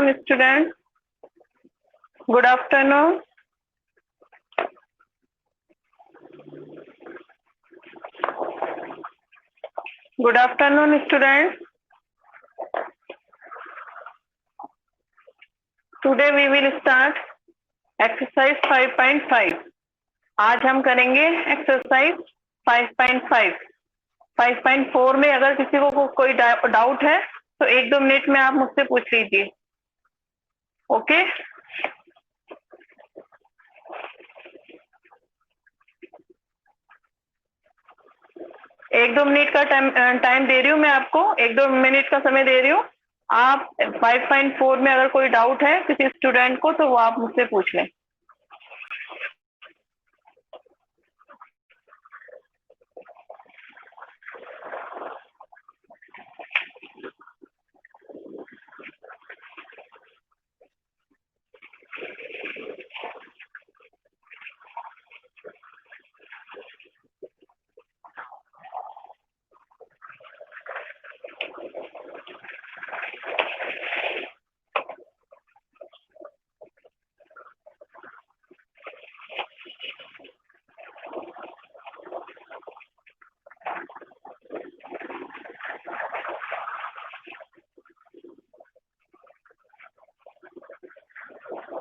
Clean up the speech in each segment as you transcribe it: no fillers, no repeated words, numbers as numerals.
afternoon, students. Good afternoon. Good afternoon, students. Today we will start exercise 5.5. आज हम करेंगे exercise 5.5. 5.4 में अगर किसी को कोई डाउट है तो 1-2 मिनट में आप मुझसे पूछ लीजिए. ओके? एक दो मिनट का टाइम दे रही हूँ मैं आपको. 1-2 मिनट का समय दे रही हूँ. आप 5.4 में अगर कोई डाउट है किसी स्टूडेंट को तो वो आप मुझसे पूछ लें.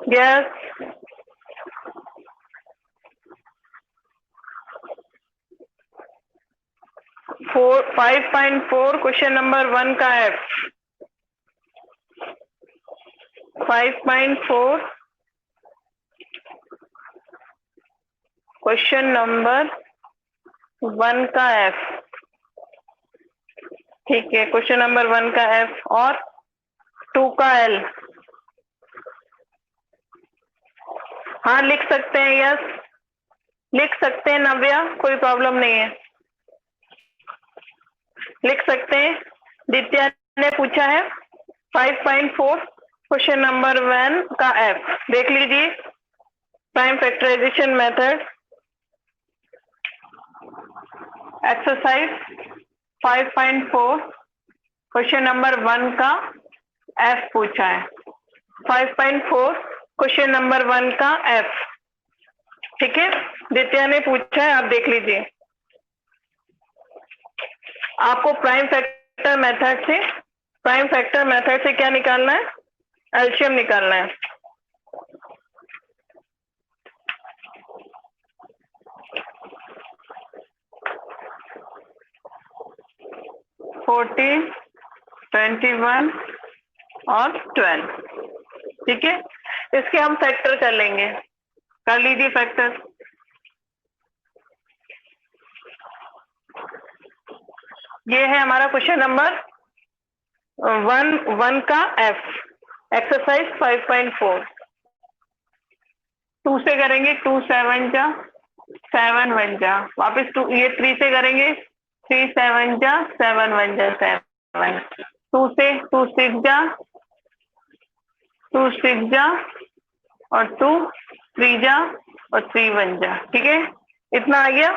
Yes. फोर 5.4 क्वेश्चन नंबर 1 का F. 5.4 क्वेश्चन नंबर 1 का F. ठीक है, क्वेश्चन नंबर 1 का F और 2 का L. हाँ, लिख सकते हैं. यस, लिख सकते हैं नव्या, कोई प्रॉब्लम नहीं है, लिख सकते हैं. दित्या ने पूछा है 5.4 क्वेश्चन नंबर 1 का F. देख लीजिए. Prime factorization method exercise 5.4 question number 1 का F पूछा है. 5.4 क्वेश्चन नंबर 1 का F. ठीक है, दित्या ने पूछा है, आप देख लीजिए. आपको प्राइम फैक्टर मेथड से क्या निकालना है? एलसीएम निकालना है. फोर्टीन, 21 और 12. ठीक है, इसके हम फैक्टर कर लेंगे. कर लीजिए फैक्टर. ये है हमारा क्वेश्चन नंबर 1 का F. एक्सरसाइज 5.4. 2 से करेंगे. 2 7 जा 7 1 जा. वापस 2, ये 3 से करेंगे. 3 7 जा 7 1 जा 7. 2 से 2 6 जा 2 6 जा और 2 3 जा और 3 1 जा. ठीक है, इतना आ गया.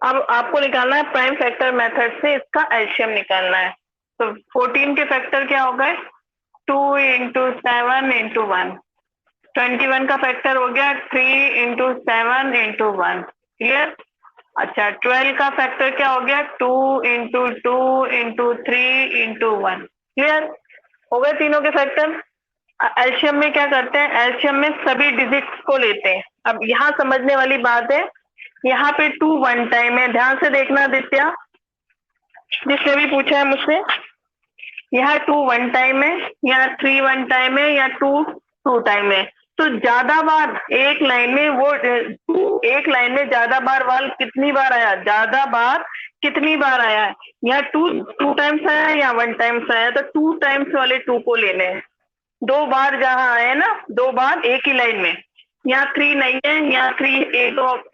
अब आपको निकालना है प्राइम फैक्टर मेथड से इसका एलसीएम निकालना है. तो 14 के फैक्टर क्या हो गए? 2 × 7 × 1. 21 का फैक्टर हो गया 3 × 7 × 1. क्लियर? अच्छा, 12 का फैक्टर क्या हो गया? 2 × 2 × 3 × 1. क्लियर हो गए तीनों के फैक्टर. एलसीएम में क्या करते हैं? एलसीएम में सभी डिजिट्स को लेते हैं. अब यहाँ समझने वाली बात है, यहाँ पे 2 1 टाइम है. ध्यान से देखना दित्या, जिसने भी पूछा है मुझसे. यहाँ 2 1 टाइम है, यहाँ 3 1 टाइम है, या 2 2 टाइम है. तो ज्यादा बार एक लाइन में ज्यादा बार वाल कितनी बार आया? ज्यादा बार कितनी बार आया है? यहाँ 2 टाइम्स आया है या 1 टाइम्स आया? तो 2 टाइम्स वाले 2 को लेने हैं. 2 बार जहाँ आए ना, 2 बार एक ही लाइन में. यहाँ 3 नहीं है, यहाँ 3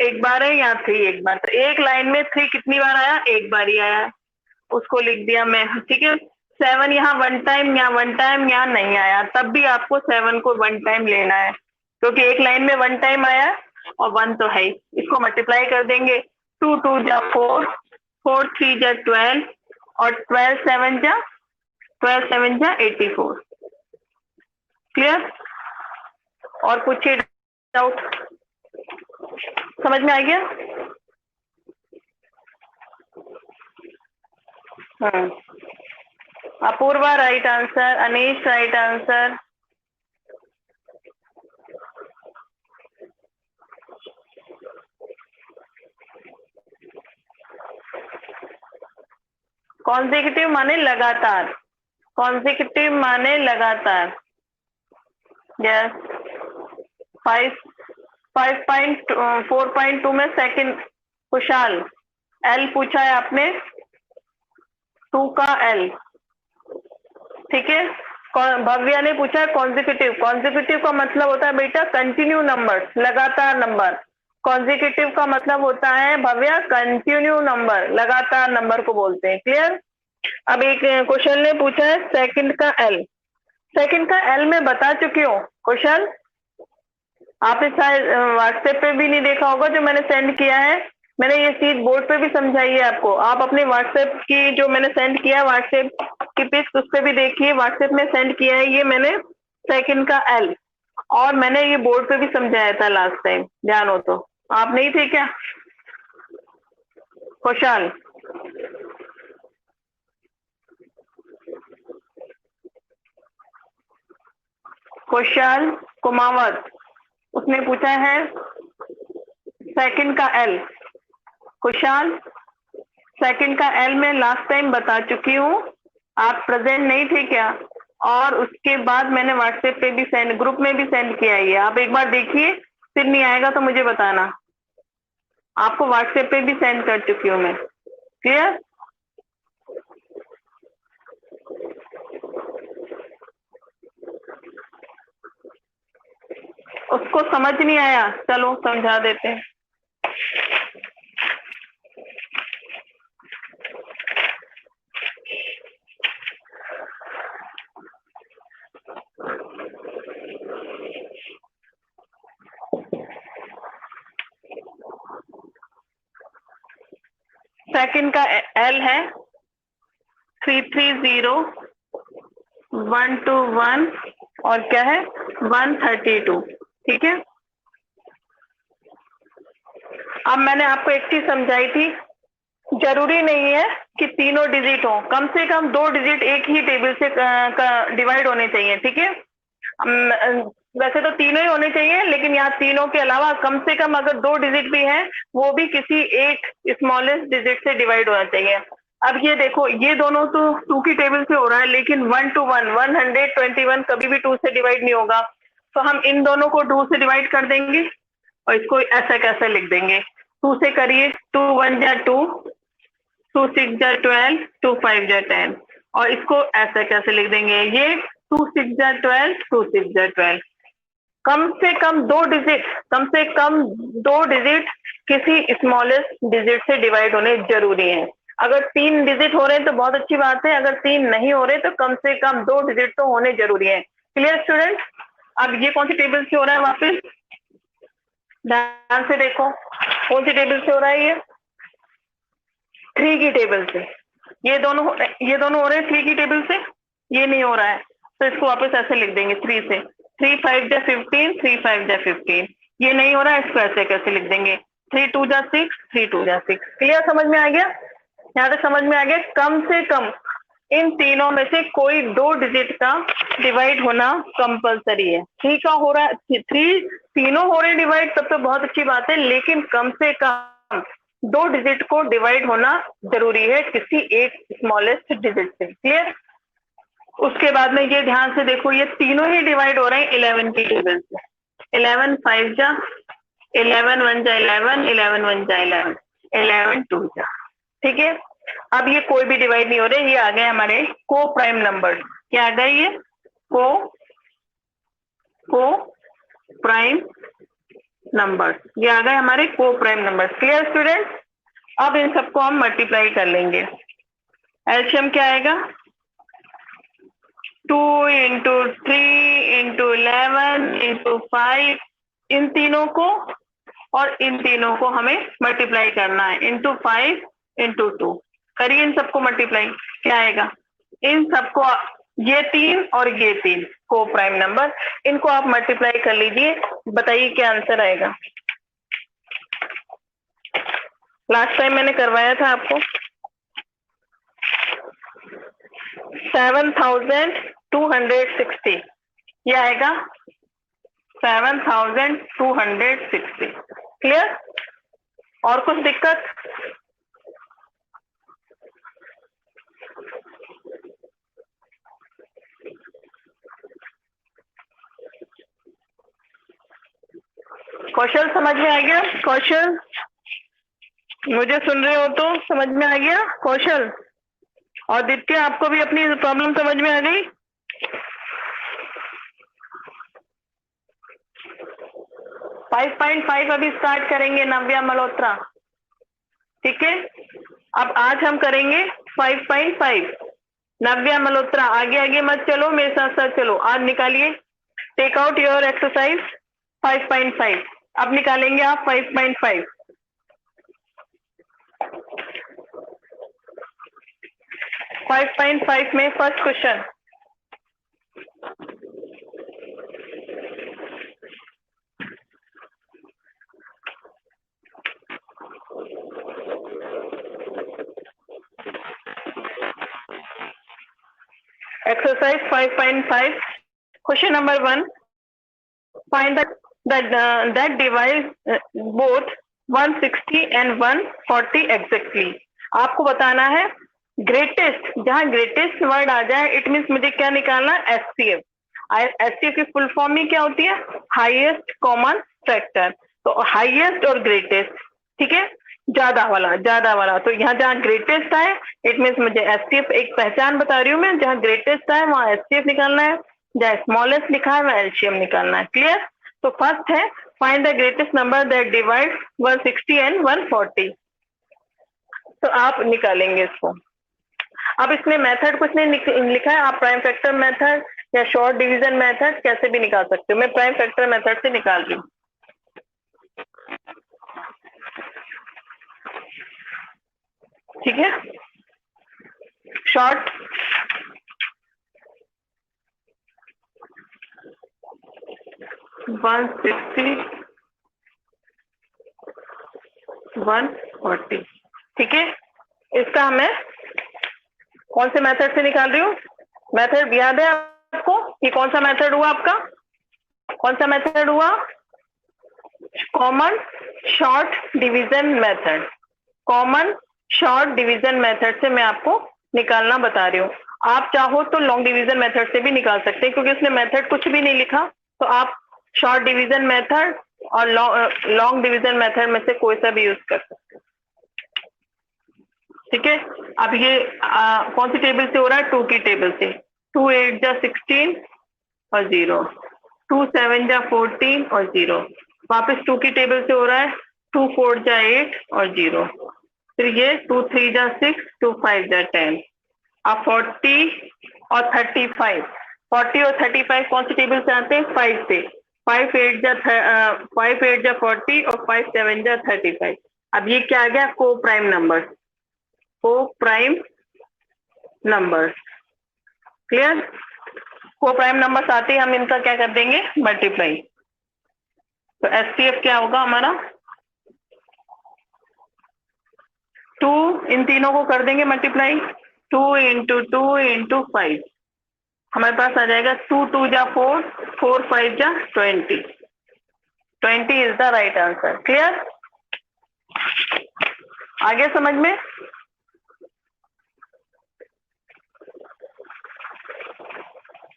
एक बार है, यहाँ 3 एक बार. तो एक लाइन में 3 कितनी बार आया? एक बार ही आया, उसको लिख दिया मैं. ठीक है. 7 यहाँ 1 टाइम, यहाँ 1 टाइम, यहाँ नहीं आया, तब भी आपको 7 को 1 टाइम लेना है, क्योंकि एक लाइन में 1 टाइम आया और 1 तो है ही. इसको मल्टीप्लाई कर देंगे. 2 2 जा 4, 4 3 जा 12 और 12 7 जा 84. क्लियर? और पूछिए डाउट, समझ में आ गया? Apurva right answer, Anish right answer, consecutive माने लगातार, कॉन्जिक्यूटिव माने लगातार। यस, 4.2 में सेकंड। कुशाल, एल पूछा है आपने, 2 का एल, ठीक है। भव्या ने पूछा है कॉन्जिक्यूटिव, कॉन्जिक्यूटिव का मतलब होता है बेटा कंटिन्यू नंबर, लगातार नंबर। कॉन्जिक्यूटिव का मतलब होता है भव्या कंटिन्यू नंबर, लगातार नंबर को बोलते हैं। क्लियर? अब एक क्वेश्चन ने पूछा है सेकंड का एल, सेकंड का एल मैं बता चुकी हूँ क्वेश्चन, आपने शायद व्हाट्सएप पे भी नहीं देखा होगा जो मैंने सेंड किया है। मैंने ये चीज बोर्ड पे भी समझाई है आपको, आप अपने व्हाट्सएप की जो मैंने सेंड किया है व्हाट्सएप की पिक्स उस पे भी देखिए, व्हाट्सएप में सेंड किया है ये मैंने सेकंड का एल, और मैंने ये बोर्ड पे भी समझाया था लास्ट टाइम, ध्यान हो तो। आप नहीं थे क्या खुशहाल? खुशहाल कुमावत, उसने पूछा है सेकंड का एल। खुशहाल, सेकंड का एल मैं लास्ट टाइम बता चुकी हूँ, आप प्रेजेंट नहीं थे क्या? और उसके बाद मैंने व्हाट्सएप पे भी सेंड, ग्रुप में भी सेंड किया है, आप एक बार देखिए, फिर नहीं आएगा तो मुझे बताना। आपको व्हाट्सएप पे भी सेंड कर चुकी हूँ मैं। क्लियर? उसको समझ नहीं आया, चलो समझा देते हैं। सेकंड का एल है 330 121 और क्या है 132, ठीक है। अब मैंने आपको एक चीज समझाई थी, जरूरी नहीं है कि तीनों डिजिट हो, कम से कम 2 डिजिट एक ही टेबल से डिवाइड होने चाहिए, ठीक है। वैसे तो तीनों ही होने चाहिए, लेकिन यहाँ तीनों के अलावा कम से कम अगर 2 डिजिट भी हैं वो भी किसी एक स्मॉलेस्ट डिजिट से डिवाइड होना चाहिए। अब ये देखो, ये दोनों तो 2 की टेबल से हो रहा है, लेकिन 1 to 1 121 कभी भी 2 से डिवाइड नहीं होगा, तो हम इन दोनों को 2 से डिवाइड कर देंगे और इसको ऐसा कैसे लिख देंगे, 2 से करिए, 2 1 जा 2, 2 6 जा 12, 2 5 जा 10, और इसको ऐसा कैसे लिख देंगे, ये 2 6 जा 12, 2 6 जा 12। कम से कम 2 डिजिट, कम से कम 2 डिजिट किसी स्मॉलेस्ट डिजिट से डिवाइड होने जरूरी है। अगर 3 डिजिट हो रहे हैं तो बहुत अच्छी बात है, अगर 3 नहीं हो रहे तो कम से कम 2 डिजिट तो होने जरूरी है। Clear student? अब ये कौन सी टेबल से हो रहा है, वापस ध्यान से देखो, कौन सी टेबल से हो रहा है, ये 3 की टेबल से। ये दोनों हो रहे हैं 3 की टेबल से, ये नहीं हो रहा है तो इसको वापस ऐसे लिख देंगे 3 से, 3 5 जा 15, 3 5 जा 15, ये नहीं हो रहा है, इसको ऐसे कैसे लिख देंगे, 3 2 जा 6, 3 2 जा 6। क्लियर? समझ में आ गया? यहाँ तक समझ में आ गया? कम से कम इन तीनों में से कोई 2 डिजिट का डिवाइड होना कंपलसरी है। 3 का हो रहा है, 3 तीनों हो रहे डिवाइड, तब तो बहुत अच्छी बात है, लेकिन कम से कम 2 डिजिट को डिवाइड होना जरूरी है किसी एक स्मॉलेस्ट डिजिट से। क्लियर? उसके बाद में ये ध्यान से देखो, ये तीनों ही डिवाइड हो रहे हैं 11 की टेबल से। 11 5 जा 11 1 जा 11, 11 1 जा 11, 11 2 जा, ठीक है। अब ये कोई भी डिवाइड नहीं हो रहे, ये आ गए हमारे को प्राइम नंबर। क्या आ गए ये? को प्राइम नंबर, ये आ गए हमारे को प्राइम नंबर। Clear student? अब इन सबको हम मल्टीप्लाई कर लेंगे। एलसीएम क्या आएगा? 2 into 3 into 11 into 5, इन तीनों को और इन तीनों को हमें मल्टीप्लाई करना है, into 5 into 2। करिए इन सबको मल्टीप्लाई, क्या आएगा? इन सबको, ये 3 और ये 3, को प्राइम नंबर। इनको आप मल्टीप्लाई कर लीजिए, बताइए क्या आंसर आएगा। लास्ट टाइम मैंने करवाया था आपको 7260, ये आएगा 7260। क्लियर? और कुछ दिक्कत? कौशल समझ में आ गया? कौशल मुझे सुन रहे हो तो समझ में आ गया? कौशल और दित्य, आपको भी अपनी प्रॉब्लम समझ में आ गई? 5.5 अभी स्टार्ट करेंगे नव्या मल्होत्रा, ठीक है? अब आज हम करेंगे 5.5। नव्या मल्होत्रा आगे आगे मत चलो, मेरे साथ साथ चलो। आज निकालिए, टेक आउट योर एक्सरसाइज 5.5। अब निकालेंगे आप 5.5। 5.5 में first question, exercise 5.5, question number 1, find that divides both 160 and 140 exactly। आपको बताना है ग्रेटेस्ट, जहां ग्रेटेस्ट वर्ड आ जाए इट मीन्स मुझे क्या निकालना है, एचसीएफ। एचसीएफ की फुल फॉर्म ही क्या होती है, हाईएस्ट कॉमन फैक्टर। तो हाईएस्ट और ग्रेटेस्ट, ठीक है, ज्यादा वाला। तो यहाँ जहाँ ग्रेटेस्ट आए इट मीन्स मुझे एचसीएफ, एक पहचान बता रही हूँ मैं, जहाँ ग्रेटेस्ट आए वहां एचसीएफ निकालना है, जहाँ स्मॉलेस्ट लिखा है वहां एलसीएम निकालना है। क्लियर? तो फर्स्ट है find the greatest number that divide 160 and 140। तो आप निकालेंगे इसको। अब इसमें मेथड कुछ नहीं लिखा है, आप प्राइम फैक्टर मेथड या शॉर्ट डिवीजन मेथड कैसे भी निकाल सकते हो। मैं प्राइम फैक्टर मेथड से निकाल रही हूँ, ठीक है? शॉर्ट 160 140, ठीक है? इसका मैं कौन से मेथड से निकाल रही हूँ? मेथड याद है आपको? ये कौन सा मेथड हुआ आपका? कौन सा मेथड हुआ? Common short division method. Common short division method से मैं आपको निकालना बता रही हूँ। आप चाहो तो लॉन्ग डिवीजन मेथड से भी निकाल सकते हैं, क्योंकि उसने मेथड कुछ भी नहीं लिखा। तो आप शॉर्ट डिवीजन मेथड और लॉन्ग डिवीजन मेथड में से कोई सा भी यूज कर सकते हैं, ठीक है? अब ये कौन सी टेबल से हो रहा है? 2 की टेबल से। 2 8 जा 16 और 0, 2 7 जा 14 और 0। वापस 2 की टेबल से हो रहा है, 2 4 जा 8 और 0। फिर ये 2 3 जा 6, 2 5 जा 10। अब 40 और 35, 40 और 35 कौन सी टेबल से आते हैं? 5 से। 5 8 जा 40 और 5 7 जा 35। अब ये क्या आ गया? को प्राइम नंबर, को प्राइम नंबर। क्लियर? को प्राइम नंबर आते ही हम इनका क्या कर देंगे? मल्टीप्लाई। तो एचसीएफ क्या होगा हमारा? 2, इन तीनों को कर देंगे मल्टीप्लाई। 2 × 2 × 5, हमारे पास आ जाएगा 2 2 जा 4, 4 5 जा 20। 20 is the right answer. Clear? आगे समझ में?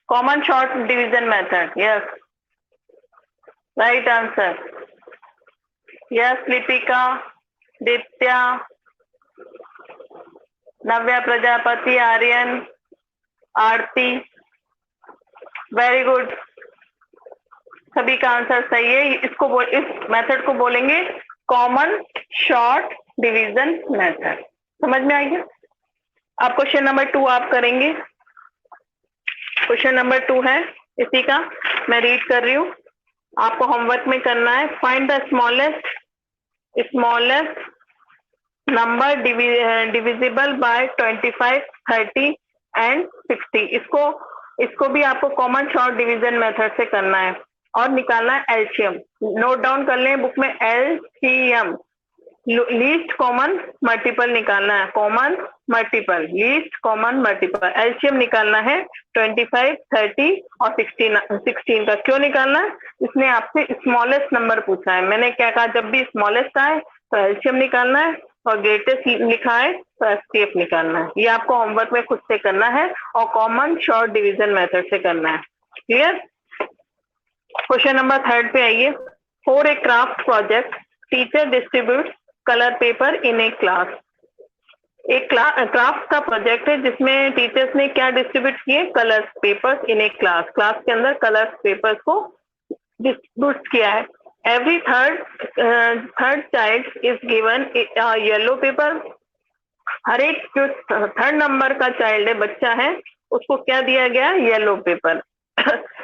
Common short division method, yes, right answer. Yes Lipika, दित्या, नव्या प्रजापति, आर्यन, आरती, वेरी गुड, सभी का आंसर सही है। इसको इस मेथड को बोलेंगे कॉमन शॉर्ट डिवीजन मेथड। समझ में आएगी? अब क्वेश्चन नंबर 2 आप करेंगे। क्वेश्चन नंबर 2 है इसी का, मैं रीड कर रही हूँ, आपको होमवर्क में करना है। Find the smallest number divisible by 25, 30 and 60। इसको इसको भी आपको कॉमन शॉर्ट डिवीजन मेथड से करना है और निकालना है एलसीएम। नोट डाउन कर लें बुक में, एलसीएम लीस्ट कॉमन मल्टीपल निकालना है, common multiple, least common multiple. LCM निकालना है 25, 30 और 16 का। क्यों निकालना है? इसने आपसे स्मॉलेस्ट नंबर पूछा है। मैंने क्या कहा, जब भी स्मॉलेस्ट आए तो एलसीएम निकालना है और ग्रेटेस्ट लिखा है तो एचसीएफ निकालना है। ये आपको होमवर्क में खुद से करना है और कॉमन शॉर्ट डिवीजन मेथड से करना है। क्लियर? क्वेश्चन नंबर 3 पे आइए। For a craft project teacher distribute colour paper in a class. एक क्राफ्ट का प्रोजेक्ट है जिसमें टीचर्स ने क्या डिस्ट्रीब्यूट किए, colour papers in a class. Class के अंदर कलर पेपर्स को डिस्ट्रीब्यूट किया है। Every third child is given yellow paper. हर एक जो थर्ड नंबर का चाइल्ड है, बच्चा है, उसको क्या दिया गया, yellow paper.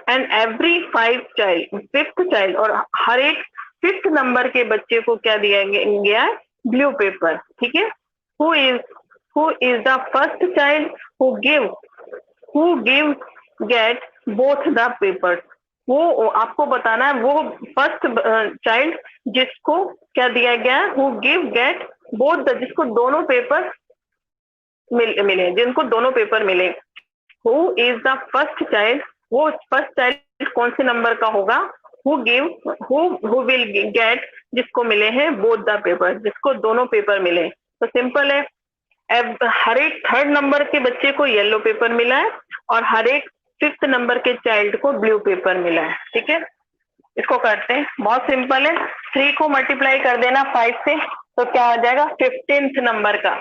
And every 5 child, fifth child, और हर एक 5th नंबर के बच्चे को क्या दिया गया है, ब्लू पेपर। ठीक है। Who is the first child who give get both the papers. वो आपको बताना है, वो फर्स्ट चाइल्ड जिसको क्या दिया गया है, who give get both the, जिसको दोनों पेपर मिले, जिनको दोनों पेपर मिले। Who is the first child, वो फर्स्ट चाइल्ड कौन से नंबर का होगा, हु विल गेट, जिसको मिले हैं बोथ द पेपर, जिसको दोनों पेपर मिले। तो सिंपल है, हर एक थर्ड नंबर के बच्चे को येलो पेपर मिला है और हर एक 5th नंबर के चाइल्ड को ब्लू पेपर मिला है। ठीक है, इसको करते हैं, बहुत सिंपल है। 3 को मल्टीप्लाई कर देना 5 से तो क्या आ जाएगा, 15th नंबर का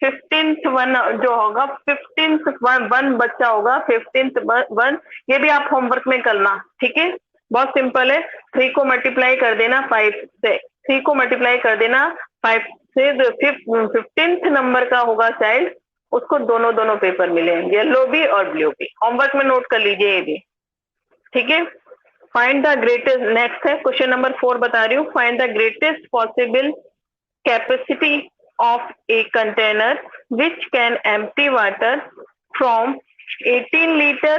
15th वन जो होगा, 15th वन बच्चा होगा, 15th वन। ये भी आप होमवर्क में करना। ठीक है, बहुत सिंपल है। 3 को मल्टीप्लाई कर देना 5 से, 3 को मल्टीप्लाई कर देना 5 से, 15th नंबर का होगा चाइल्ड, उसको दोनों पेपर मिले, येलो भी और ब्लू भी। होमवर्क में नोट कर लीजिए ये भी। ठीक है, फाइंड द ग्रेटेस्ट, नेक्स्ट है क्वेश्चन नंबर 4 बता रही हूँ। Find the greatest possible capacity of a container which can empty water from 18 liter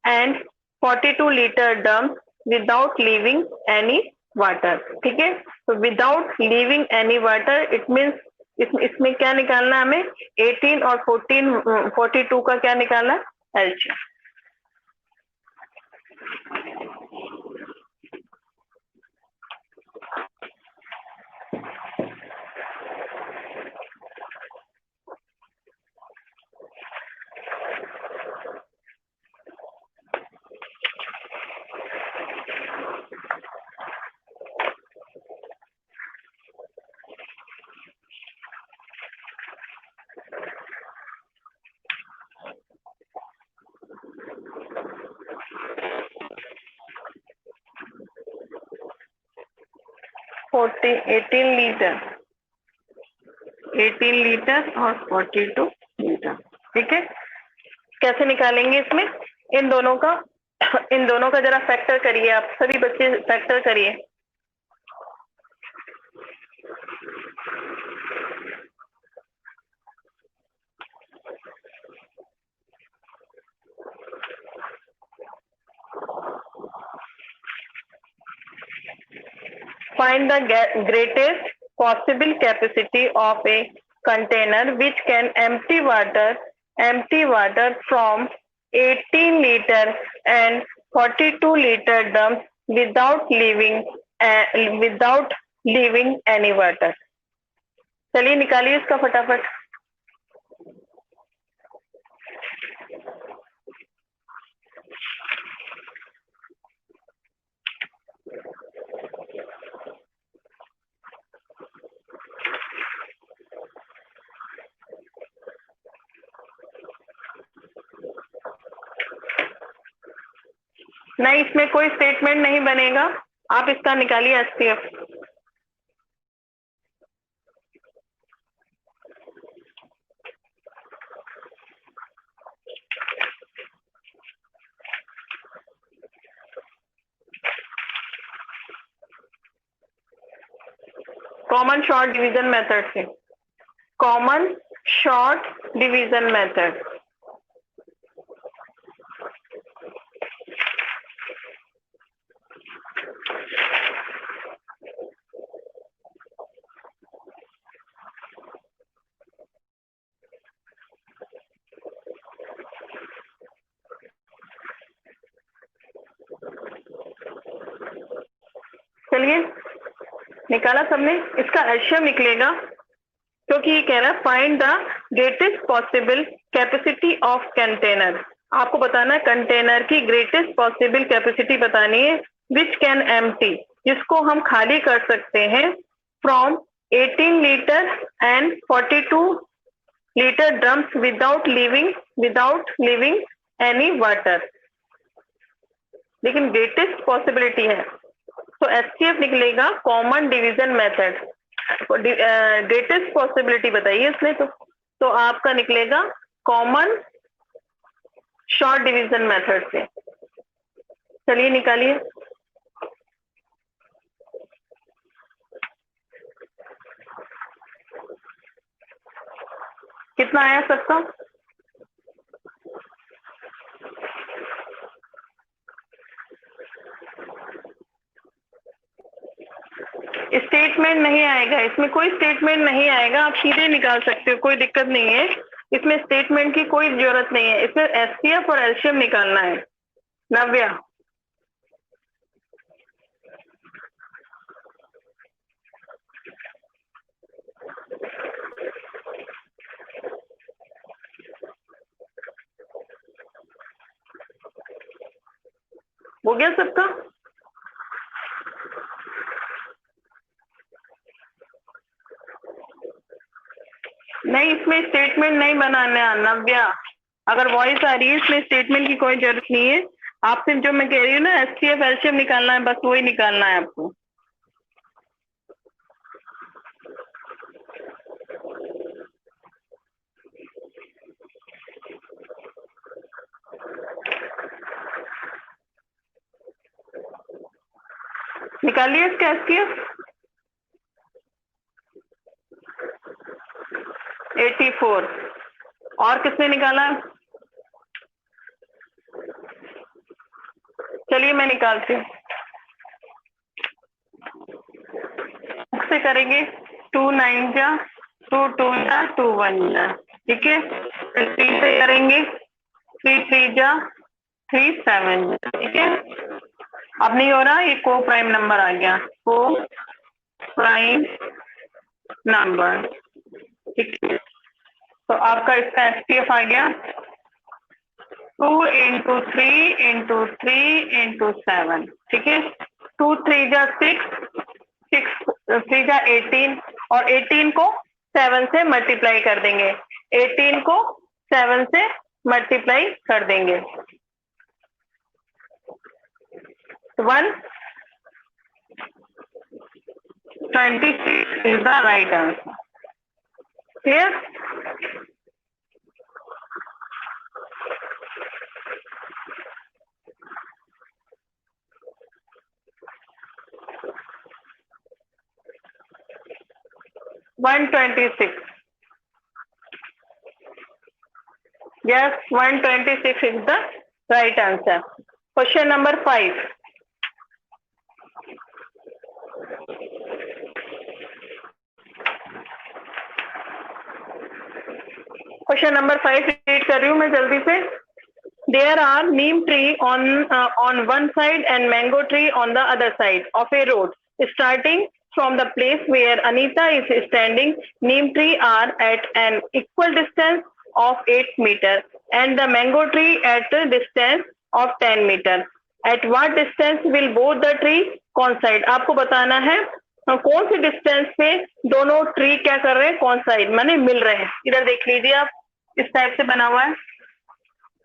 and 42 liter dump without leaving any water। ठीक है, तो without leaving any water it means इसमें क्या निकालना है हमें, 18 और 42 का क्या निकालना है, एलसीएम। लीटर 18 लीटर और 42 लीटर। ठीक है, कैसे निकालेंगे इसमें, इन दोनों का जरा फैक्टर करिए, आप सभी बच्चे फैक्टर करिए। Find the greatest possible capacity of a container which can empty water from 18 liter and 42 liter dumps without leaving any water। चलिए निकालिए इसका फटाफट। नहीं, इसमें कोई स्टेटमेंट नहीं बनेगा, आप इसका निकालिए HCF. Common short division method से, कॉमन शॉर्ट डिवीजन मेथड। चलिए निकाला सबने, इसका एलसीएम निकलेगा क्योंकि ये कह रहा है find the greatest possible capacity of container. आपको बताना है कंटेनर की ग्रेटेस्ट पॉसिबल कैपेसिटी बतानी है, विच कैन एम्प्टी, जिसको हम खाली कर सकते हैं, from 18 litre and 42 litre drums without leaving any water. लेकिन ग्रेटेस्ट पॉसिबिलिटी है तो एचसीएफ निकलेगा common division method. Greatest possibility बताइए इसने तो आपका निकलेगा कॉमन शॉर्ट डिवीजन मेथड से। चलिए निकालिए। कितना आया सबका? स्टेटमेंट नहीं आएगा, इसमें कोई स्टेटमेंट नहीं आएगा, आप सीधे निकाल सकते हो, कोई दिक्कत नहीं है। इसमें स्टेटमेंट की कोई जरूरत नहीं है, इसमें एचसीएफ और एलसीएम निकालना है। नव्या हो गया सबका? नहीं, इसमें स्टेटमेंट नहीं बनाना है नव्या। अगर वॉइस आ रही है इसमें स्टेटमेंट की कोई जरूरत नहीं है। आपसे जो मैं कह रही हूँ ना एचसीएफ एलसीएम निकालना है, बस वही निकालना है आपको। निकालिए इसका एचसीएफ। 84। और किसने निकाला? चलिए मैं निकालती हूँ, से करेंगे। 2 9 जा 2 2 जा 2 1 जा, ठीक है। फिर 3 से करेंगे, 3 3 जा 3 7 जा, ठीक है। अब नहीं हो रहा, ये को प्राइम नंबर आ गया, को प्राइम नंबर, ठीक है। तो आपका इसका एचसीएफ आ गया 2 × 3 × 3 × 7, ठीक है। 2 3 जा 6 6 3 जा 18 और 18 को 7 से मल्टीप्लाई कर देंगे। 18 को 7 से मल्टीप्लाई कर देंगे। 126 is the right answer. Clear? One 126. Yes, 126 is the right answer. Question number 5. Question number 5 read कर रही हूँ मैं जल्दी से। There are neem tree on one side and mango tree on the other side of a road. Starting from the place where Anita is standing, neem tree are at an equal distance of 8 meters and the mango tree at a distance of 10 meters. At what distance will both the tree coincide? आपको बताना है कौन सी distance पे दोनों tree क्या कर रहे हैं, कॉन्साइड माने मिल रहे हैं। इधर देख लीजिए आप, इस टाइप से बना हुआ है।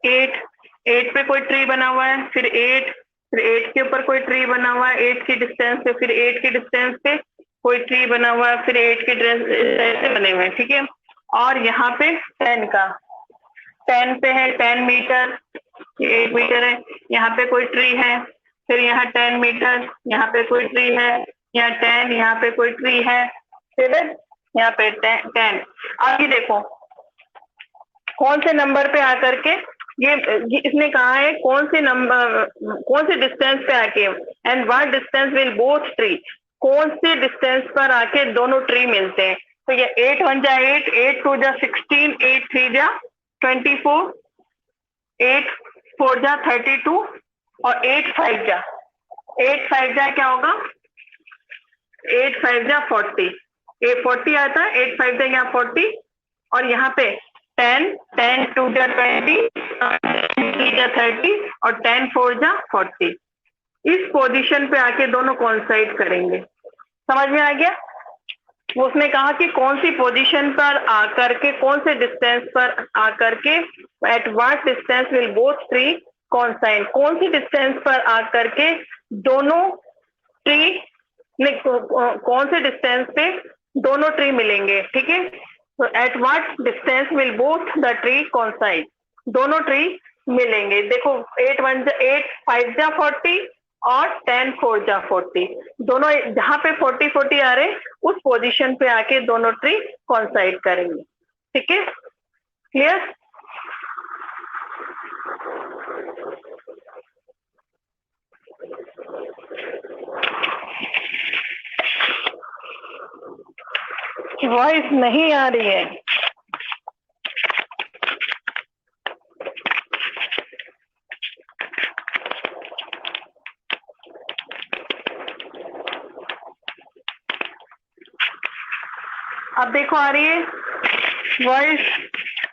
8 पे कोई ट्री बना हुआ है, फिर 8 के ऊपर कोई ट्री बना हुआ है 8 की डिस्टेंस पे, फिर 8 की डिस्टेंस पे कोई ट्री बना हुआ है, फिर 8 के डिस्टेंस से बने हुए हैं, ठीक है। और यहाँ पे 10 पे है 10 मीटर, 8 मीटर है, यहाँ पे कोई ट्री है, फिर यहाँ 10 मीटर, यहाँ पे कोई ट्री है, यहाँ 10, यहाँ पे कोई ट्री है, फिर यहाँ पे 10। अब ये देखो कौन से नंबर पे आकर के ये इसने कहा है कौन से डिस्टेंस पे आके, and what distance will both tree, कौन से डिस्टेंस पर आके दोनों ट्री मिलते हैं। तो ये 8 1 जा 8, 8 2 जा 16, 8 3 जा 24, 8 4 जा 32 और 8 5 जा क्या होगा 8 5 जा 40, 40 आता है, 8 5 जा यहाँ 40, और यहाँ पे 10 10 2 जा 20, 3 जा 30 और 10 4 जा 40। इस पोजीशन पे आके दोनों कॉन्साइड करेंगे। समझ में आ गया? उसने कहा कि कौन सी पोजीशन पर आकर के, कौन से डिस्टेंस पर आकर के, at what distance will both tree कॉन्साइड, कौन सी डिस्टेंस पर आकर के दोनों ट्री, कौन से डिस्टेंस पे दोनों ट्री मिलेंगे। ठीक है, तो at what distance will both the tree कॉन्साइड, दोनों ट्री मिलेंगे। देखो 8 5 जा 40 और 10 4 जा 40, दोनों जहां पे 40 40 आ रहे उस पोजीशन पे आके दोनों ट्री कॉन्साइड करेंगे। ठीक है, क्लियर? वॉइस नहीं आ रही है। अब देखो आ रही है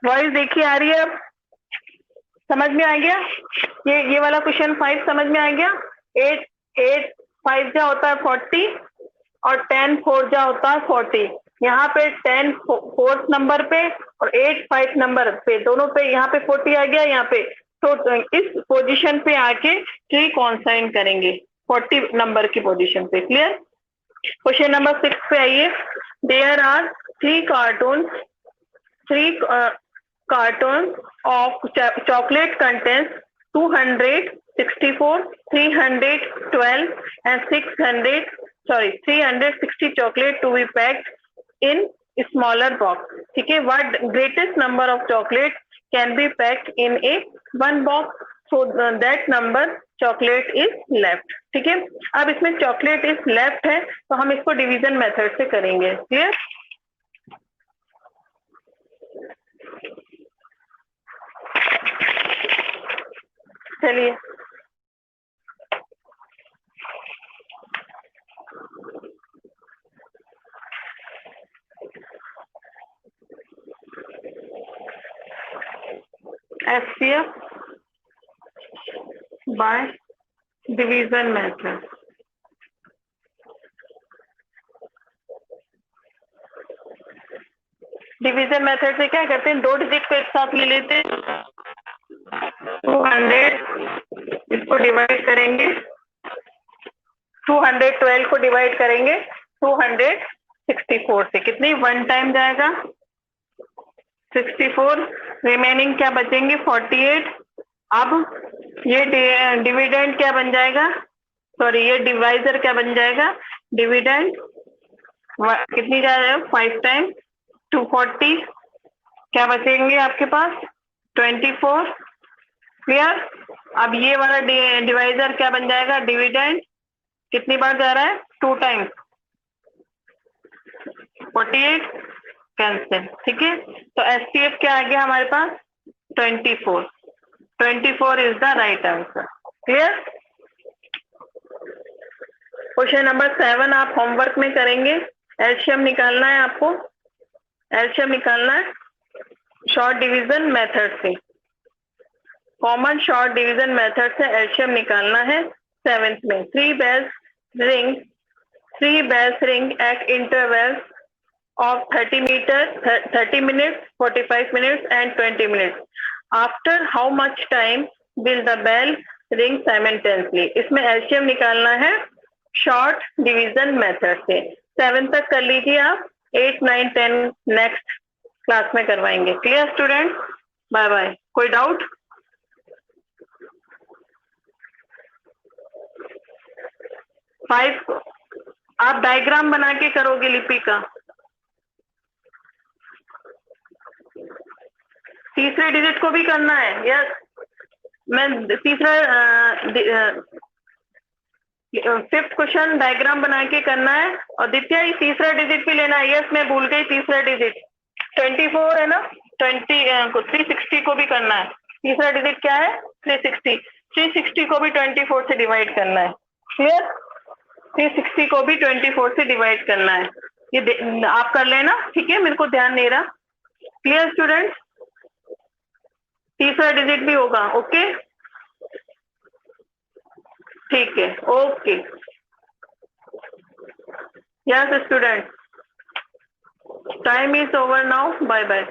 वॉइस देखिए आ रही है। अब समझ में आ गया? ये वाला क्वेश्चन 5 समझ में आ गया। 8 5 जा होता है 40 और 10 4 जा होता है 40। यहाँ पे 10 4th नंबर पे और 8 5 नंबर पे, दोनों पे यहाँ पे 40 आ गया यहाँ पे, तो इस पोजीशन पे आके ट्री कॉन्साइन करेंगे 40 नंबर की पोजीशन पे। क्लियर? क्वेश्चन नंबर 6 पे आइए। There are 3 cartons of chocolate contains 264, 312 and 360 chocolate to be packed in smaller box. ठीक है, what greatest number of chocolate can be packed in a one box, so that number chocolate is left. ठीक है, अब इसमें chocolate is left है तो हम इसको डिवीजन मेथड से करेंगे। क्लियर? चलिए FCF by division method. Division method से क्या करते हैं, 2 डिजिट को एक साथ ले लेते हैं, 200 इसको डिवाइड करेंगे, 212 को डिवाइड करेंगे 264 से, कितनी 1 टाइम जाएगा 64, रिमेनिंग क्या बचेंगे 48। अब ये डिविडेंड क्या बन जाएगा, सॉरी ये डिवाइजर क्या बन जाएगा, डिविडेंड कितनी जाएगा 5 टाइम 240, क्या बचेंगे आपके पास 24। क्लियर? अब ये वाला डिवाइजर क्या बन जाएगा, डिविडेंड कितनी बार जा रहा है 2 टाइम्स, 48 कैंसिल। ठीक है, तो एसपीएफ क्या आ गया हमारे पास 24 is the right answer. Clear? Question number 7 आप होमवर्क में करेंगे। एलसीएम निकालना है आपको, एलसीएम निकालना है शॉर्ट डिवीजन मेथड से, कॉमन शॉर्ट डिवीजन मेथड से एलसीएम निकालना है। 7th में 3 bells ring at intervals of 30 minutes, 45 minutes and 20 minutes. After how much time will the bell ring simultaneously? इसमें एलसीएम निकालना है शॉर्ट डिवीजन मेथड से। 7 तक कर लीजिए आप, 8 9 10 नेक्स्ट क्लास में करवाएंगे। Clear student? Bye bye. कोई डाउट? फाइव आप डायग्राम बना के करोगे लिपि का। तीसरे डिजिट को भी करना है। यस, मैं तीसरा 5th क्वेश्चन डायग्राम बना के करना है। और दित्या ये तीसरा डिजिट भी लेना है। यस, मैं भूल गई तीसरा डिजिट 24 है ना, 360 को भी करना है। तीसरा डिजिट क्या है 360 को भी 24 से डिवाइड करना है। क्लियर? फिर 60 को भी 24 से डिवाइड करना है। ये आप कर लेना, ठीक है, मेरे को ध्यान नहीं रहा। Clear student? तीसरा डिजिट भी होगा, ओके, ठीक है, okay. Yes student, time is over now, bye bye.